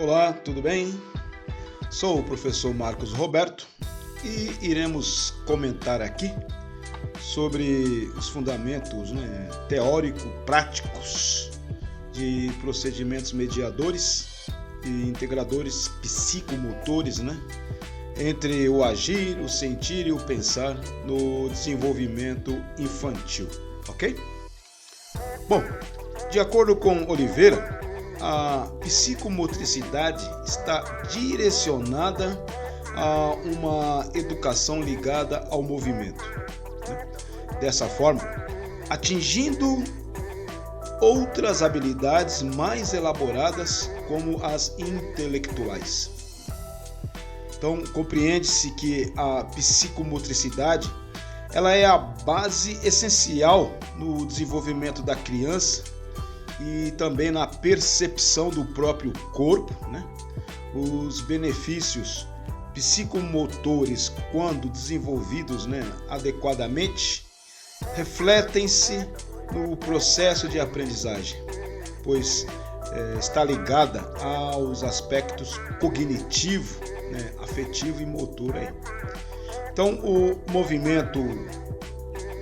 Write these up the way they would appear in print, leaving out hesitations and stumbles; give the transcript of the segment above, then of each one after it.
Olá, tudo bem? Sou o professor Marcos Roberto e iremos comentar aqui sobre os fundamentos teórico-práticos de procedimentos mediadores e integradores psicomotores, entre o agir, o sentir e o pensar no desenvolvimento infantil, ok? Bom, de acordo com Oliveira, a psicomotricidade está direcionada a uma educação ligada ao movimento. Dessa forma, atingindo outras habilidades mais elaboradas, como as intelectuais. Então, compreende-se que a psicomotricidade ela é a base essencial no desenvolvimento da criança e também na percepção do próprio corpo, Os benefícios psicomotores, quando desenvolvidos adequadamente, refletem-se no processo de aprendizagem, pois está ligada aos aspectos cognitivo, afetivo e motor. Então, o movimento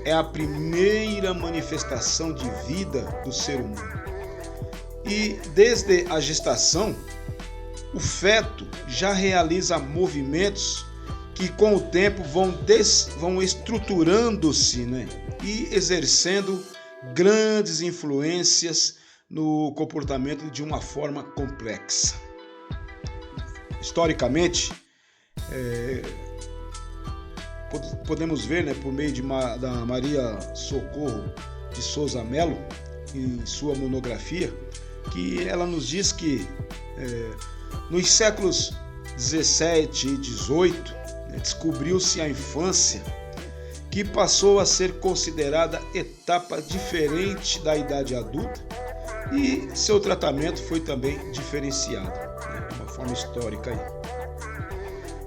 é a primeira manifestação de vida do ser humano. E desde a gestação, o feto já realiza movimentos que com o tempo vão estruturando-se, e exercendo grandes influências no comportamento de uma forma complexa. Historicamente, podemos ver, por meio da Maria Socorro de Souza Mello, em sua monografia, que ela nos diz que nos séculos 17 e 18 descobriu-se a infância, que passou a ser considerada etapa diferente da idade adulta, e seu tratamento foi também diferenciado, de uma forma histórica.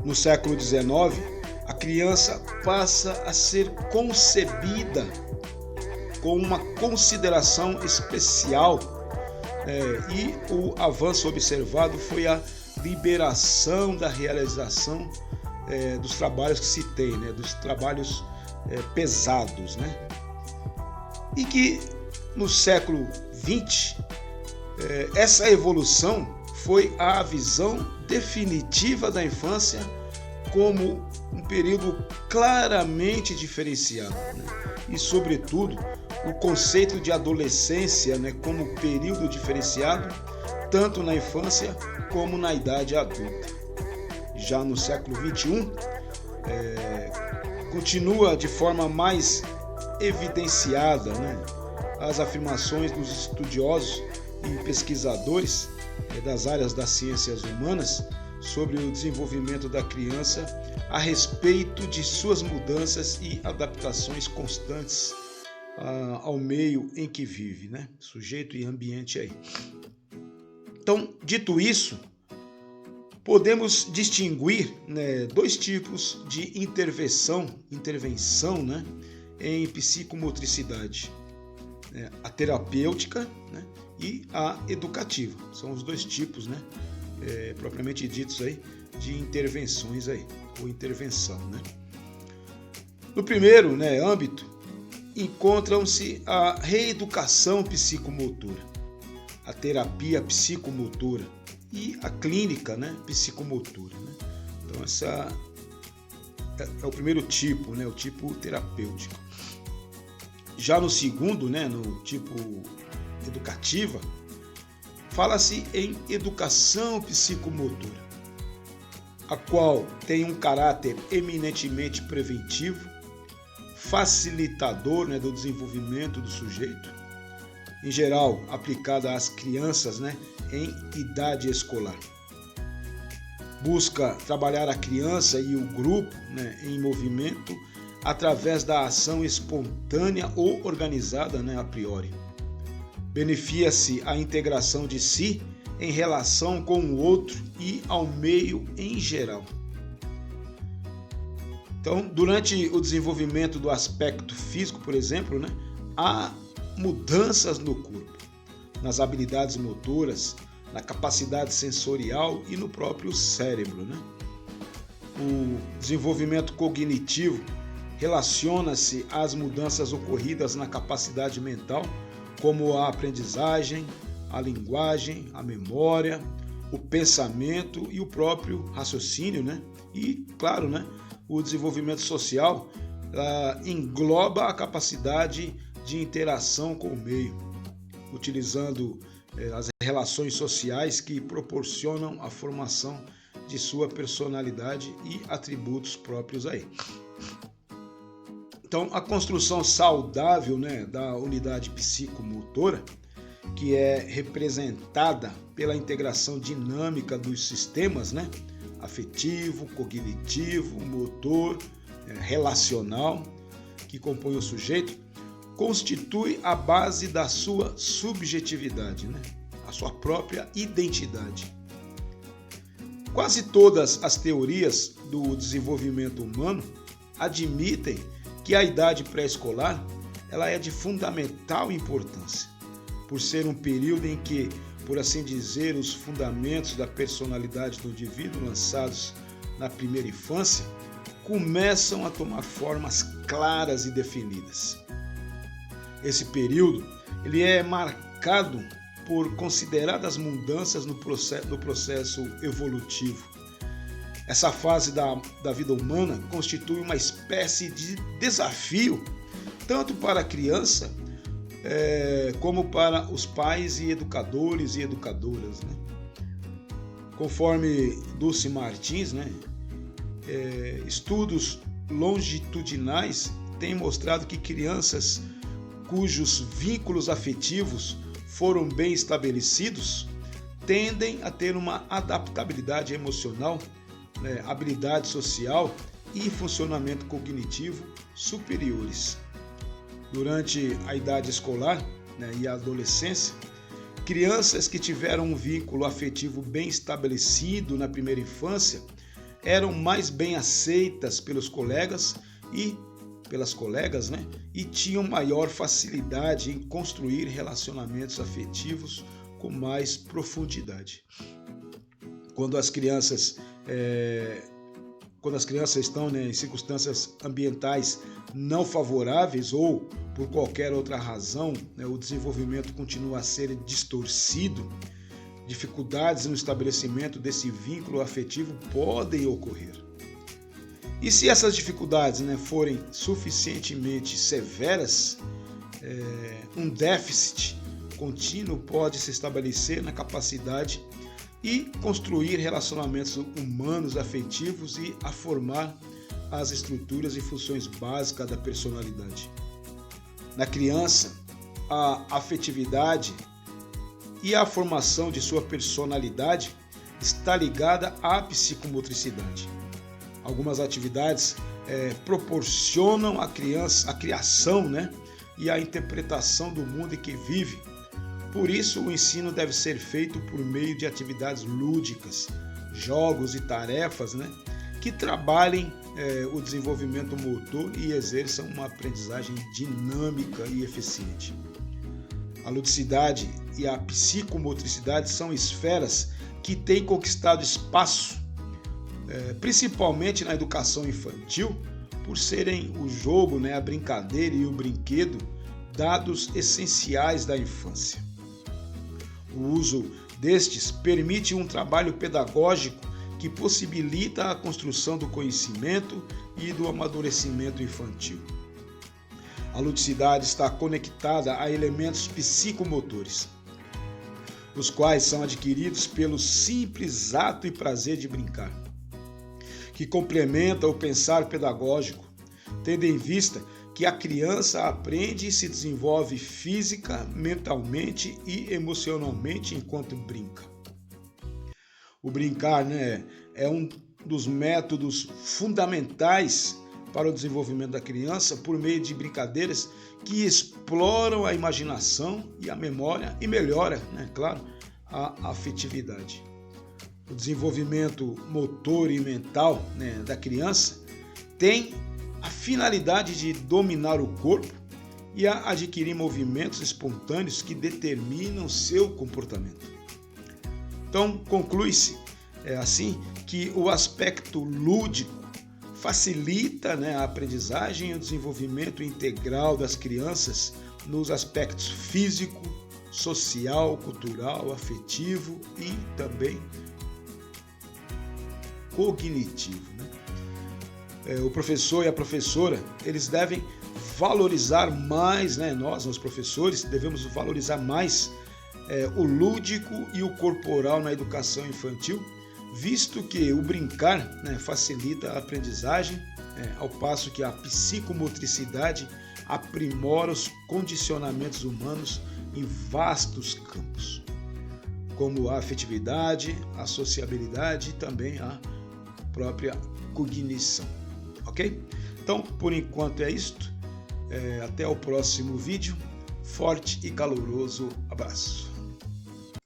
No século 19, a criança passa a ser concebida com uma consideração especial, e o avanço observado foi a liberação da realização dos trabalhos que se tem, dos trabalhos pesados, E que no século XX, essa evolução foi a visão definitiva da infância como um período claramente diferenciado, e, sobretudo, o conceito de adolescência como período diferenciado, tanto na infância como na idade adulta. Já no século XXI, continua de forma mais evidenciada as afirmações dos estudiosos e pesquisadores das áreas das ciências humanas sobre o desenvolvimento da criança a respeito de suas mudanças e adaptações constantes ao meio em que vive, sujeito e ambiente aí. Então, dito isso, podemos distinguir dois tipos de intervenção em psicomotricidade, a terapêutica e a educativa. São os dois tipos, propriamente ditos aí, de intervenções aí, ou intervenção. No primeiro âmbito, encontram-se a reeducação psicomotora, a terapia psicomotora e a clínica psicomotora. Então, essa é o primeiro tipo, o tipo terapêutico. Já no segundo, no tipo educativa, fala-se em educação psicomotora, a qual tem um caráter eminentemente preventivo, facilitador do desenvolvimento do sujeito, em geral aplicada às crianças em idade escolar. Busca trabalhar a criança e o grupo em movimento através da ação espontânea ou organizada a priori. Beneficia-se a integração de si em relação com o outro e ao meio em geral. Então, durante o desenvolvimento do aspecto físico, por exemplo, há mudanças no corpo, nas habilidades motoras, na capacidade sensorial e no próprio cérebro, né? O desenvolvimento cognitivo relaciona-se às mudanças ocorridas na capacidade mental, como a aprendizagem, a linguagem, a memória, o pensamento e o próprio raciocínio, né? E, claro, né, o desenvolvimento social engloba a capacidade de interação com o meio, utilizando as relações sociais que proporcionam a formação de sua personalidade e atributos próprios aí. Então, a construção saudável, né, da unidade psicomotora, que é representada pela integração dinâmica dos sistemas, né, afetivo, cognitivo, motor, relacional, que compõe o sujeito, constitui a base da sua subjetividade, né, a sua própria identidade. Quase todas as teorias do desenvolvimento humano admitem que a idade pré-escolar ela é de fundamental importância, por ser um período em que, por assim dizer, os fundamentos da personalidade do indivíduo lançados na primeira infância começam a tomar formas claras e definidas. Esse período ele é marcado por consideradas mudanças no processo evolutivo. Essa fase da vida humana constitui uma espécie de desafio, tanto para a criança como para os pais e educadores e educadoras, né? Conforme Dulce Martins, né, estudos longitudinais têm mostrado que crianças cujos vínculos afetivos foram bem estabelecidos tendem a ter uma adaptabilidade emocional, né, habilidade social e funcionamento cognitivo superiores. Durante a idade escolar, né, e a adolescência, crianças que tiveram um vínculo afetivo bem estabelecido na primeira infância eram mais bem aceitas pelos colegas e pelas colegas, né, e tinham maior facilidade em construir relacionamentos afetivos com mais profundidade. Quando as crianças estão, né, em circunstâncias ambientais não favoráveis ou por qualquer outra razão, né, o desenvolvimento continua a ser distorcido, dificuldades no estabelecimento desse vínculo afetivo podem ocorrer. E se essas dificuldades, né, forem suficientemente severas, um déficit contínuo pode se estabelecer na capacidade e construir relacionamentos humanos afetivos e a formar as estruturas e funções básicas da personalidade. Na criança, a afetividade e a formação de sua personalidade está ligada à psicomotricidade. Algumas atividades proporcionam à criança a criação, né, e a interpretação do mundo em que vive. Por isso, o ensino deve ser feito por meio de atividades lúdicas, jogos e tarefas, né, que trabalhem o desenvolvimento motor e exerçam uma aprendizagem dinâmica e eficiente. A ludicidade e a psicomotricidade são esferas que têm conquistado espaço, principalmente na educação infantil, por serem o jogo, né, a brincadeira e o brinquedo dados essenciais da infância. O uso destes permite um trabalho pedagógico que possibilita a construção do conhecimento e do amadurecimento infantil. A ludicidade está conectada a elementos psicomotores, os quais são adquiridos pelo simples ato e prazer de brincar, que complementa o pensar pedagógico, tendo em vista que a criança aprende e se desenvolve física, mentalmente e emocionalmente enquanto brinca. O brincar, né, é um dos métodos fundamentais para o desenvolvimento da criança por meio de brincadeiras que exploram a imaginação e a memória e melhora, né, claro, a afetividade. O desenvolvimento motor e mental, né, da criança tem a finalidade de dominar o corpo e a adquirir movimentos espontâneos que determinam seu comportamento. Então, conclui-se assim que o aspecto lúdico facilita, né, a aprendizagem e o desenvolvimento integral das crianças nos aspectos físico, social, cultural, afetivo e também cognitivo, né? O professor e a professora, eles devem valorizar mais, né, nós, os professores, devemos valorizar mais o lúdico e o corporal na educação infantil, visto que o brincar, né, facilita a aprendizagem, ao passo que a psicomotricidade aprimora os condicionamentos humanos em vastos campos, como a afetividade, a sociabilidade e também a própria cognição, ok? Então, por enquanto é isto. Até o próximo vídeo. Forte e caloroso abraço.